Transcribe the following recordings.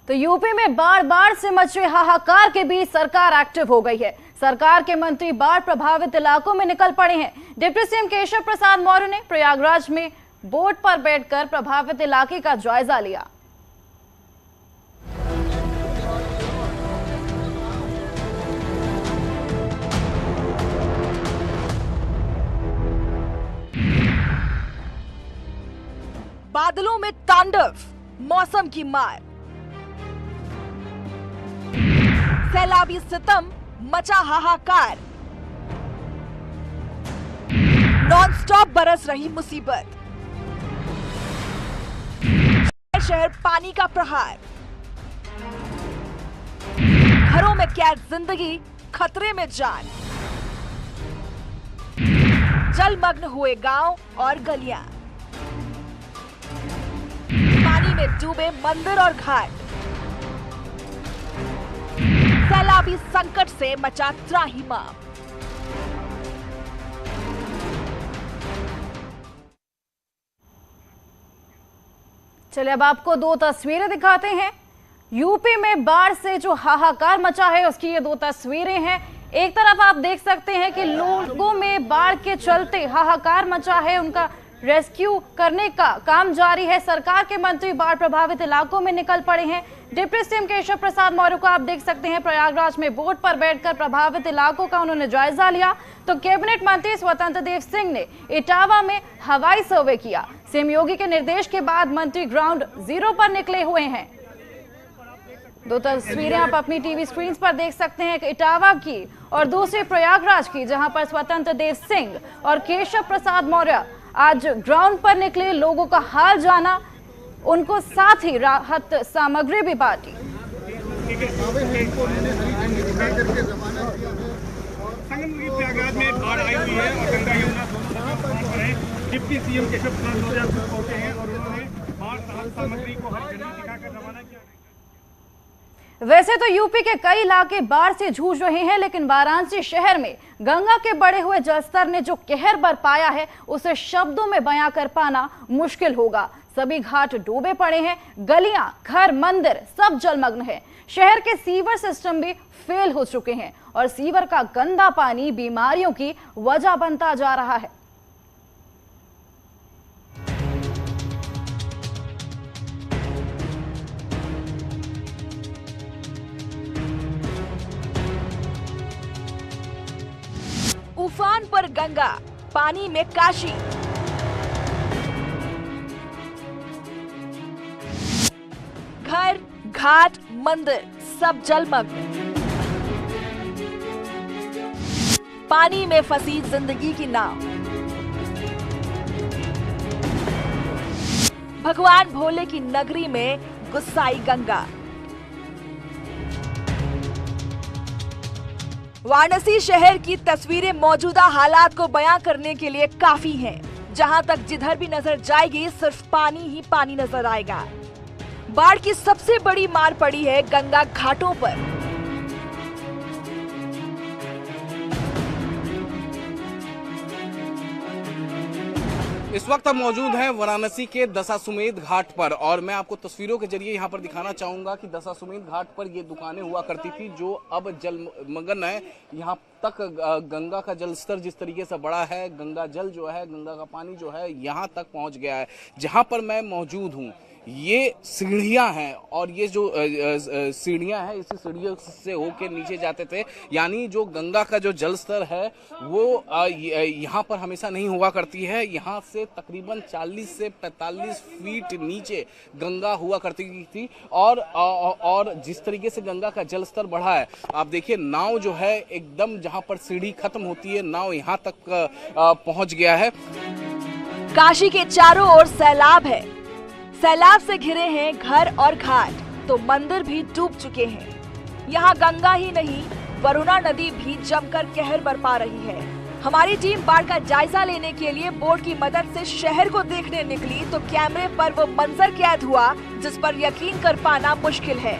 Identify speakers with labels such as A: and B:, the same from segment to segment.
A: तो यूपी में बाढ़ से मचे हाहाकार के बीच सरकार एक्टिव हो गई है। सरकार के मंत्री बाढ़ प्रभावित इलाकों में निकल पड़े हैं। डिप्टी सीएम केशव प्रसाद मौर्य ने प्रयागराज में बोट पर बैठकर प्रभावित इलाके का जायजा लिया।
B: बादलों में तांडव, मौसम की मार, सैलाबी सितम, मचा हाहाकार, नॉनस्टॉप बरस रही मुसीबत, शहर पानी का प्रहार, घरों में कैद जिंदगी, खतरे में जान, जलमग्न हुए गांव और गलियां, पानी में डूबे मंदिर और घाट, सैलाबी संकट से मचा त्राहिमाम।
A: चलिए अब आपको दो तस्वीरें दिखाते हैं। यूपी में बाढ़ से जो हाहाकार मचा है उसकी ये दो तस्वीरें हैं। एक तरफ आप देख सकते हैं कि लोगों में बाढ़ के चलते हाहाकार मचा है, उनका रेस्क्यू करने का काम जारी है। सरकार के मंत्री बाढ़ प्रभावित इलाकों में निकल पड़े हैं। डिप्टी सीएम केशव प्रसाद मौर्य को आप देख सकते हैं प्रयागराज में बोट पर बैठकर प्रभावित इलाकों का उन्होंने जायजा लिया। तो कैबिनेट मंत्री स्वतंत्र देव सिंह ने इटावा में हवाई सर्वे किया। सीएम योगी के निर्देश के बाद मंत्री ग्राउंड जीरो पर निकले हुए हैं। दो तस्वीरें आप अपनी टीवी स्क्रीन पर देख सकते हैं, इटावा की और दूसरी प्रयागराज की, जहां पर स्वतंत्र देव सिंह और केशव प्रसाद मौर्य आज ग्राउंड पर निकले, लोगों का हाल जाना, उनको साथ ही राहत सामग्री भी बांटी।
C: प्रयागराज में बाढ़ आई हुई है और गंगा यमुना डिप्टी सीएम केशव प्रसाद मौर्य पहुंचे हैं और उन्होंने बाढ़ राहत सामग्री को हरी झंडी दिखाकर रवाना किया।
A: वैसे तो यूपी के कई इलाके बाढ़ से जूझ रहे हैं, लेकिन वाराणसी शहर में गंगा के बढ़े हुए जलस्तर ने जो कहर बरपाया है उसे शब्दों में बयां कर पाना मुश्किल होगा। सभी घाट डूबे पड़े हैं, गलियां, घर, मंदिर सब जलमग्न हैं। शहर के सीवर सिस्टम भी फेल हो चुके हैं और सीवर का गंदा पानी बीमारियों की वजह बनता जा रहा है।
B: उफान पर गंगा, पानी में काशी, घर, घाट, मंदिर सब जलमग्न, पानी में फंसी जिंदगी की नाव। भगवान भोले की नगरी में गुस्साई गंगा। वाराणसी शहर की तस्वीरें मौजूदा हालात को बयां करने के लिए काफी हैं। जहां तक जिधर भी नजर जाएगी सिर्फ पानी ही पानी नजर आएगा। बाढ़ की सबसे बड़ी मार पड़ी है गंगा घाटों पर।
D: इस वक्त हम मौजूद हैं वाराणसी के दशाश्वमेध घाट पर और मैं आपको तस्वीरों के जरिए यहां पर दिखाना चाहूंगा कि दशाश्वमेध घाट पर ये दुकानें हुआ करती थी जो अब जलमग्न है। यहां तक गंगा का जल स्तर जिस तरीके से बढ़ा है, गंगा जल जो है, गंगा का पानी जो है यहां तक पहुंच गया है। जहां पर मैं मौजूद हूं ये सीढ़ियां हैं और ये जो सीढ़ियां हैं इसी सीढ़ियों से होकर नीचे जाते थे, यानी जो गंगा का जो जल स्तर है वो यहाँ पर हमेशा नहीं हुआ करती है। यहाँ से तकरीबन 40 से 45 फीट नीचे गंगा हुआ करती थी और जिस तरीके से गंगा का जल स्तर बढ़ा है, आप देखिए नाव जो है एकदम जहाँ पर सीढ़ी खत्म होती है नाव यहाँ तक पहुँच गया है।
B: काशी के चारों ओर सैलाब है। सैलाब से घिरे हैं घर और घाट, तो मंदिर भी डूब चुके हैं। यहाँ गंगा ही नहीं, वरुणा नदी भी जमकर कहर बरपा रही है। हमारी टीम बाढ़ का जायजा लेने के लिए बोट की मदद से शहर को देखने निकली तो कैमरे पर वो मंजर कैद हुआ जिस पर यकीन कर पाना मुश्किल है।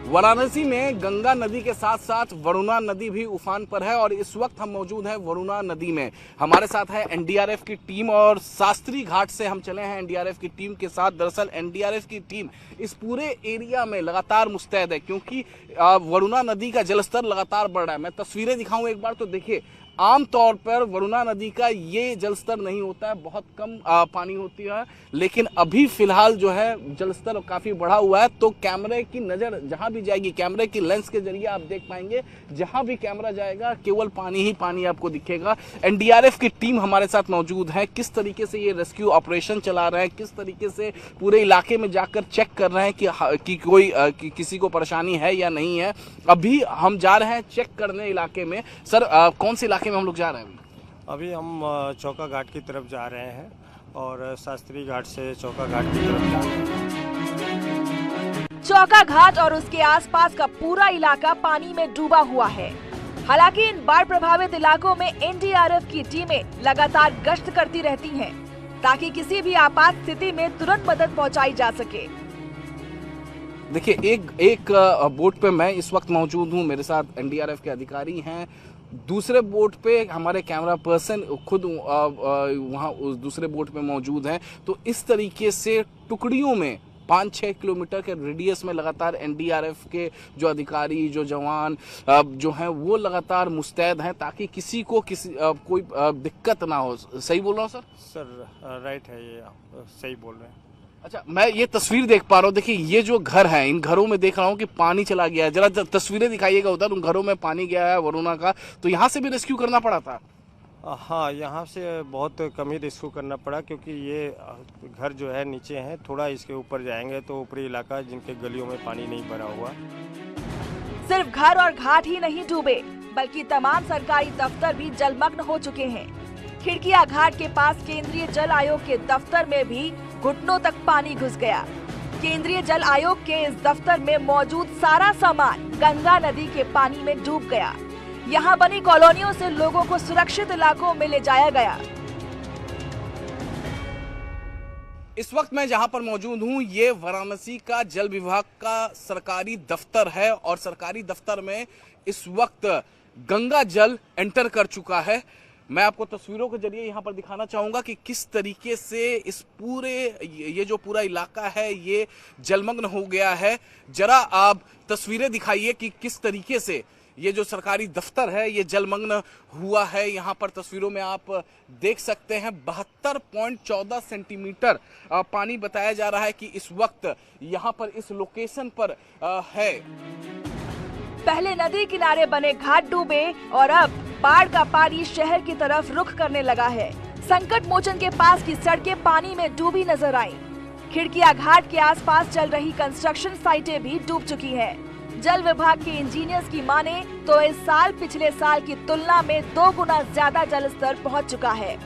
D: वाराणसी में गंगा नदी के साथ साथ वरुणा नदी भी उफान पर है और इस वक्त हम मौजूद हैं वरुणा नदी में। हमारे साथ है एनडीआरएफ की टीम और शास्त्री घाट से हम चले हैं एनडीआरएफ की टीम के साथ। दरअसल एनडीआरएफ की टीम इस पूरे एरिया में लगातार मुस्तैद है क्योंकि वरुणा नदी का जलस्तर लगातार बढ़ रहा है। मैं तस्वीरें दिखाऊं एक बार तो देखिए, आमतौर पर वरुणा नदी का ये जलस्तर नहीं होता है, बहुत कम पानी होती है, लेकिन अभी फिलहाल जो है जलस्तर काफ़ी बढ़ा हुआ है। तो कैमरे की नज़र जहां भी जाएगी, कैमरे की लेंस के जरिए आप देख पाएंगे, जहां भी कैमरा जाएगा केवल पानी ही पानी आपको दिखेगा। एनडीआरएफ की टीम हमारे साथ मौजूद है, किस तरीके से ये रेस्क्यू ऑपरेशन चला रहे हैं, किस तरीके से पूरे इलाके में जाकर चेक कर रहे हैं कि कोई किसी को परेशानी है या नहीं है। अभी हम जा रहे हैं चेक करने इलाके में। सर, कौन से इलाके में हम लोग जा रहे हैं?
E: अभी हम चौका घाट की तरफ जा रहे हैं और शास्त्री घाट से चौका घाट की तरफ जा रहे हैं।
B: चौका घाट और उसके आसपास का पूरा इलाका पानी में डूबा हुआ है। हालांकि इन बाढ़ प्रभावित इलाकों में एनडीआरएफ की टीमें लगातार गश्त करती रहती हैं, ताकि किसी भी आपात स्थिति में तुरंत मदद पहुंचाई जा सके।
D: देखिए, एक बोट पे मैं इस वक्त मौजूद हूँ, मेरे साथ एनडीआरएफ के अधिकारी हैं। दूसरे बोट पे हमारे कैमरा पर्सन खुद वहाँ उस दूसरे बोट पे मौजूद हैं। तो इस तरीके से टुकड़ियों में 5-6 किलोमीटर के रेडियस में लगातार एनडीआरएफ के जो अधिकारी, जो जवान जो हैं वो लगातार मुस्तैद हैं ताकि किसी को कोई दिक्कत ना हो। सही बोल रहा हूँ सर?
E: सर राइट है, ये आप सही बोल रहे हैं।
D: अच्छा, मैं ये तस्वीर देख पा रहा हूँ, देखिए ये जो घर है, इन घरों में देख रहा हूँ कि पानी चला गया है। जरा तस्वीरें दिखाइएगा उधर, उन घरों में पानी गया है वरुणा का, तो यहाँ से भी रेस्क्यू करना पड़ा था?
E: हाँ, यहाँ से बहुत कम ही रेस्क्यू करना पड़ा क्योंकि ये घर जो है नीचे हैं, थोड़ा इसके ऊपर जाएंगे तो ऊपरी इलाका जिनके गलियों में पानी नहीं भरा हुआ।
B: सिर्फ घर और घाट ही नहीं डूबे, बल्कि तमाम सरकारी दफ्तर भी जलमग्न हो चुके हैं। खिड़किया घाट के पास केंद्रीय जल आयोग के दफ्तर में भी घुटनों तक पानी घुस गया। केंद्रीय जल आयोग के इस दफ्तर में मौजूद सारा सामान गंगा नदी के पानी में डूब गया। यहाँ बनी कॉलोनियों से लोगों को सुरक्षित इलाकों में ले जाया गया।
D: इस वक्त मैं जहां पर मौजूद हूं, ये वाराणसी का जल विभाग का सरकारी दफ्तर है और सरकारी दफ्तर में इस वक्त गंगा जल एंटर कर चुका है। मैं आपको तस्वीरों के जरिए यहाँ पर दिखाना चाहूँगा कि किस तरीके से इस पूरे ये जो पूरा इलाका है ये जलमग्न हो गया है। जरा आप तस्वीरें दिखाइए कि किस तरीके से ये जो सरकारी दफ्तर है ये जलमग्न हुआ है। यहाँ पर तस्वीरों में आप देख सकते हैं 72.14 सेंटीमीटर पानी बताया जा रहा है कि इस वक्त यहाँ पर इस लोकेशन पर है।
B: पहले नदी किनारे बने घाट डूबे और अब बाढ़ का पानी शहर की तरफ रुख करने लगा है। संकट मोचन के पास की सड़कें पानी में डूबी नजर आई। खिड़किया घाट के आसपास चल रही कंस्ट्रक्शन साइटें भी डूब चुकी हैं। जल विभाग के इंजीनियर्स की माने तो इस साल पिछले साल की तुलना में 2 गुना ज्यादा जलस्तर पहुंच चुका है।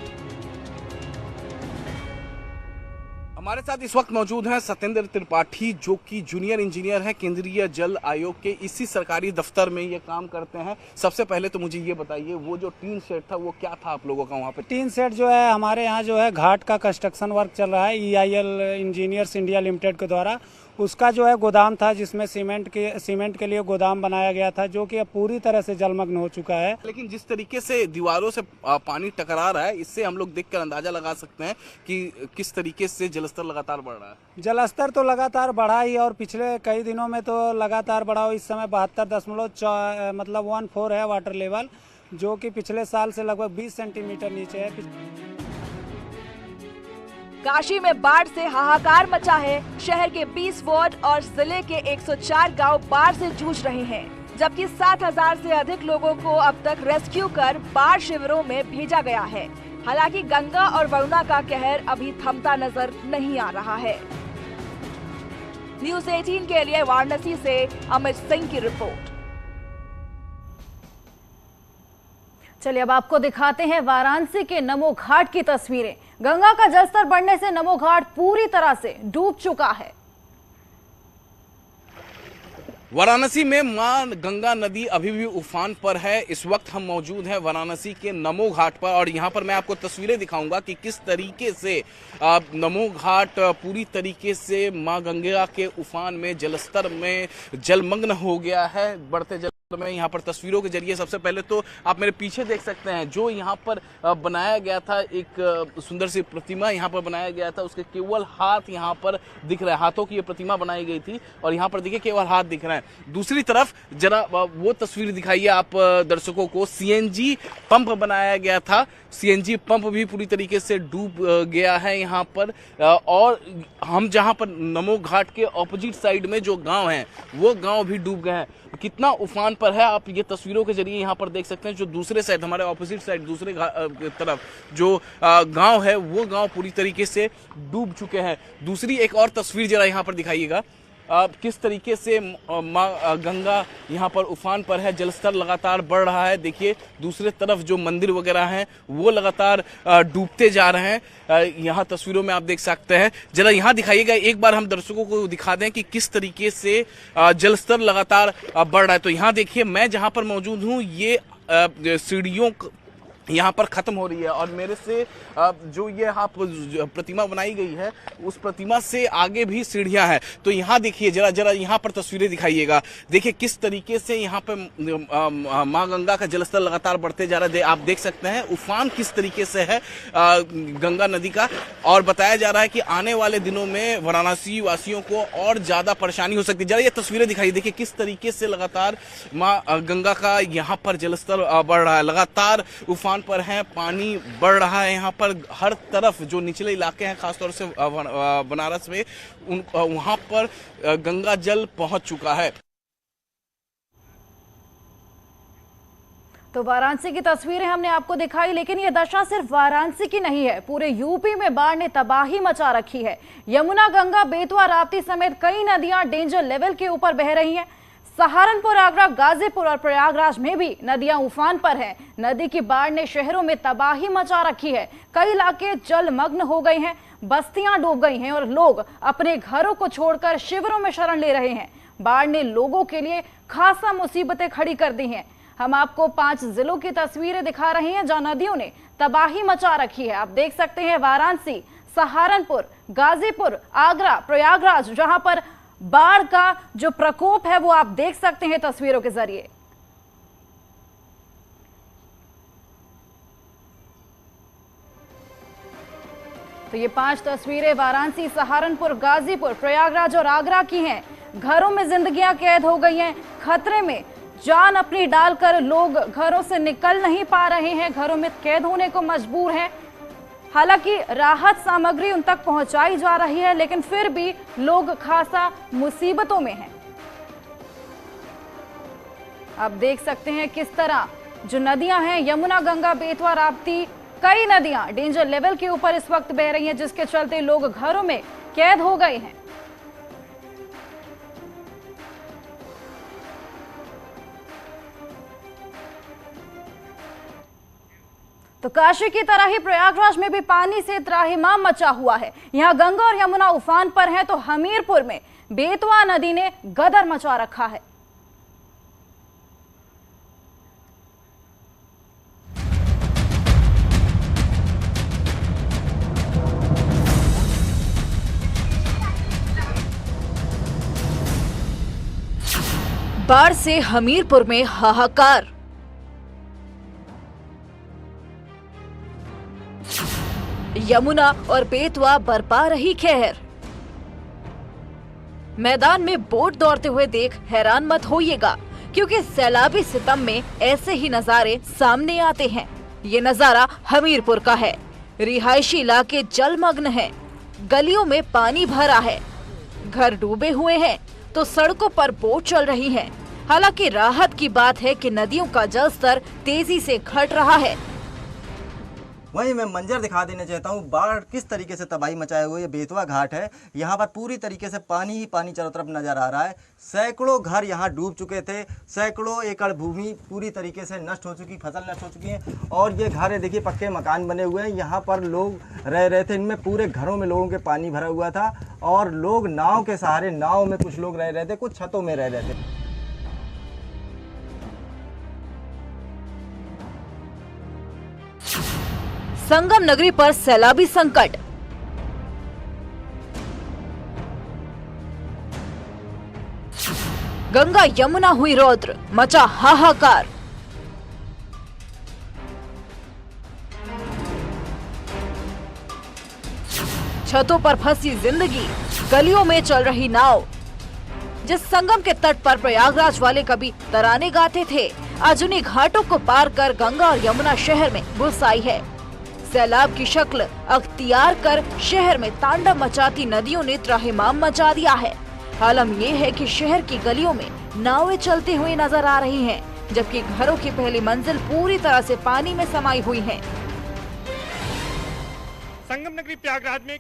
D: हमारे साथ इस वक्त मौजूद हैं सत्येंद्र त्रिपाठी, जो कि जूनियर इंजीनियर हैं केंद्रीय जल आयोग के, इसी सरकारी दफ्तर में ये काम करते हैं। सबसे पहले तो मुझे ये बताइए, वो जो टीन शेड था वो क्या था आप लोगों का वहाँ पे?
F: टीन शेड जो है हमारे यहाँ जो है घाट का कंस्ट्रक्शन वर्क चल रहा है EIL इंजीनियर्स इंडिया लिमिटेड के द्वारा। उसका जो है गोदाम था जिसमें सीमेंट के लिए गोदाम बनाया गया था, जो कि अब पूरी तरह से जलमग्न हो चुका है।
D: लेकिन जिस तरीके से दीवारों से पानी टकरा रहा है, इससे हम लोग देखकर अंदाजा लगा सकते हैं कि किस तरीके से जलस्तर लगातार बढ़ रहा है।
F: जलस्तर तो लगातार बढ़ा ही और पिछले कई दिनों में तो लगातार बढ़ा हो। इस समय 72.14 है वाटर लेवल, जो कि पिछले साल से लगभग 20 सेंटीमीटर नीचे है।
B: काशी में बाढ़ से हाहाकार मचा है। शहर के 20 वार्ड और जिले के 104 गांव बाढ़ से जूझ रहे हैं, जबकि 7,000 से अधिक लोगों को अब तक रेस्क्यू कर बाढ़ शिविरों में भेजा गया है। हालांकि गंगा और वरुणा का कहर अभी थमता नजर नहीं आ रहा है। न्यूज़ 18 के लिए वाराणसी से अमित सिंह की रिपोर्ट।
A: चलिए अब आपको दिखाते हैं वाराणसी के नमो घाट की तस्वीरें। गंगा का जलस्तर बढ़ने से नमो घाट पूरी तरह से डूब चुका है।
D: वाराणसी में मां गंगा नदी अभी भी उफान पर है। इस वक्त हम मौजूद हैं वाराणसी के नमो घाट पर और यहाँ पर मैं आपको तस्वीरें दिखाऊंगा कि किस तरीके से नमो घाट पूरी तरीके से मां गंगा के उफान में जलस्तर में जलमग्न हो गया है। बढ़ते जल में यहाँ पर तस्वीरों के जरिए सबसे पहले तो आप मेरे पीछे देख सकते हैं जो यहाँ पर बनाया गया था, एक सुंदर सी प्रतिमा यहाँ पर बनाया गया था, उसके केवल हाथ यहाँ पर दिख रहे हैं। हाथों की ये प्रतिमा बनाई गई थी और यहाँ पर देखिए केवल हाथ दिख रहे हैं। दूसरी तरफ जरा वो तस्वीर दिखाइए आप दर्शकों को। सीएनजी पंप बनाया गया था, सीएनजी पंप भी पूरी तरीके से डूब गया है यहाँ पर। और हम जहाँ पर नमो घाट के ऑपोजिट साइड में जो गाँव हैं वो गाँव भी डूब गए हैं। कितना उफान पर है आप ये तस्वीरों के जरिए यहाँ पर देख सकते हैं। जो दूसरे साइड हमारे ऑपोजिट साइड दूसरे तरफ जो गांव है वो गांव पूरी तरीके से डूब चुके हैं। दूसरी एक और तस्वीर जरा यहाँ पर दिखाइएगा किस तरीके से मां गंगा यहाँ पर उफान पर है, जलस्तर लगातार बढ़ रहा है। देखिए दूसरे तरफ जो मंदिर वगैरह हैं वो लगातार डूबते जा रहे हैं। यहाँ तस्वीरों में आप देख सकते हैं। जरा यहाँ दिखाइएगा, एक बार हम दर्शकों को दिखा दें कि किस तरीके से जलस्तर लगातार बढ़ रहा है। तो यहाँ देखिए मैं जहाँ पर मौजूद हूँ ये सीढ़ियों यहाँ पर खत्म हो रही है और मेरे से जो ये यहाँ प्रतिमा बनाई गई है उस प्रतिमा से आगे भी सीढ़ियाँ हैं। तो यहाँ देखिए जरा यहाँ पर तस्वीरें दिखाइएगा। देखिए किस तरीके से यहाँ पे माँ गंगा का जलस्तर लगातार बढ़ते जा रहा है। आप देख सकते हैं उफान किस तरीके से है गंगा नदी का। और बताया जा रहा है कि आने वाले दिनों में वाराणसी वासियों को और ज़्यादा परेशानी हो सकती है। जरा ये तस्वीरें दिखाइए, देखिए किस तरीके से लगातार माँ गंगा का यहाँ पर जलस्तर बढ़ रहा है। लगातार उफान पर है, पानी बढ़ रहा है। यहाँ पर हर तरफ जो निचले इलाके हैं खासतौर से बनारस में वहां पर गंगा जल पहुंच चुका है।
A: तो वाराणसी की तस्वीरें हमने आपको दिखाई, लेकिन ये दशा सिर्फ वाराणसी की नहीं है, पूरे यूपी में बाढ़ ने तबाही मचा रखी है। यमुना, गंगा, बेतवा, राप्ती समेत कई नदियां डेंजर लेवल के ऊपर बह रही हैं। सहारनपुर, आगरा, गाजीपुर और प्रयागराज में भी नदियां उफान पर हैं। नदी की बाढ़ ने शहरों में तबाही मचा रखी है। कई इलाके जलमग्न हो गए हैं, बस्तियां डूब गई हैं और लोग अपने घरों को छोड़कर शिविरों में शरण ले रहे हैं। बाढ़ ने लोगों के लिए खासा मुसीबतें खड़ी कर दी हैं। हम आपको 5 जिलों की तस्वीरें दिखा रहे हैं जहां नदियों ने तबाही मचा रखी है। आप देख सकते हैं वाराणसी, सहारनपुर, गाजीपुर, आगरा, प्रयागराज, जहां पर बाढ़ का जो प्रकोप है वो आप देख सकते हैं तस्वीरों के जरिए। तो ये 5 तस्वीरें वाराणसी, सहारनपुर, गाजीपुर, प्रयागराज और आगरा की हैं। घरों में जिंदगियां कैद हो गई हैं, खतरे में जान अपनी डालकर लोग घरों से निकल नहीं पा रहे हैं, घरों में कैद होने को मजबूर हैं। हालांकि राहत सामग्री उन तक पहुंचाई जा रही है, लेकिन फिर भी लोग खासा मुसीबतों में हैं। आप देख सकते हैं किस तरह जो नदियां हैं, यमुना, गंगा, बेतवा, राप्ती, कई नदियां डेंजर लेवल के ऊपर इस वक्त बह रही हैं, जिसके चलते लोग घरों में कैद हो गए हैं। तो काशी की तरह ही प्रयागराज में भी पानी से त्राहिमाम मचा हुआ है। यहां गंगा और यमुना उफान पर हैं, तो हमीरपुर में बेतवा नदी ने गदर मचा रखा है।
B: बाढ़ से हमीरपुर में हाहाकार। यमुना और बेतवा बरपा रही कहर। मैदान में बोट दौड़ते हुए देख हैरान मत होइएगा, क्योंकि सैलाबी सितम में ऐसे ही नजारे सामने आते हैं। ये नजारा हमीरपुर का है। रिहायशी इलाके जलमग्न हैं, गलियों में पानी भरा है, घर डूबे हुए हैं तो सड़कों पर बोट चल रही हैं। हालांकि राहत की बात है कि नदियों का जलस्तर तेजी से घट रहा है।
G: वहीं मैं मंजर दिखा देना चाहता हूँ, बाढ़ किस तरीके से तबाही मचाए हुए। ये बेतवा घाट है, यहाँ पर पूरी तरीके से पानी ही पानी चारों तरफ नजर आ रहा है। सैकड़ों घर यहाँ डूब चुके थे, सैकड़ों एकड़ भूमि पूरी तरीके से नष्ट हो चुकी, फसल नष्ट हो चुकी है। और ये घर है, देखिए पक्के मकान बने हुए हैं, यहाँ पर लोग रह रहे थे। इनमें पूरे घरों में लोगों के पानी भरा हुआ था और लोग नाव के सहारे, नाव में कुछ लोग रह रहे थे, कुछ छतों में रह रहे थे।
B: संगम नगरी पर सैलाबी संकट। गंगा यमुना हुई रौद्र, मचा हाहाकार। छतों पर फंसी जिंदगी, गलियों में चल रही नाव। जिस संगम के तट पर प्रयागराज वाले कभी तराने गाते थे, आज उन्हीं घाटों को पार कर गंगा और यमुना शहर में घुस आई है। सैलाब की शक्ल अख्तियार कर शहर में तांडव मचाती नदियों ने त्राहिमाम मचा दिया है। आलम ये है कि शहर की गलियों में नावें चलती हुई नजर आ रही हैं, जबकि घरों की पहली मंजिल पूरी तरह से पानी में समाई हुई है।
C: संगम नगरी प्रयागराज में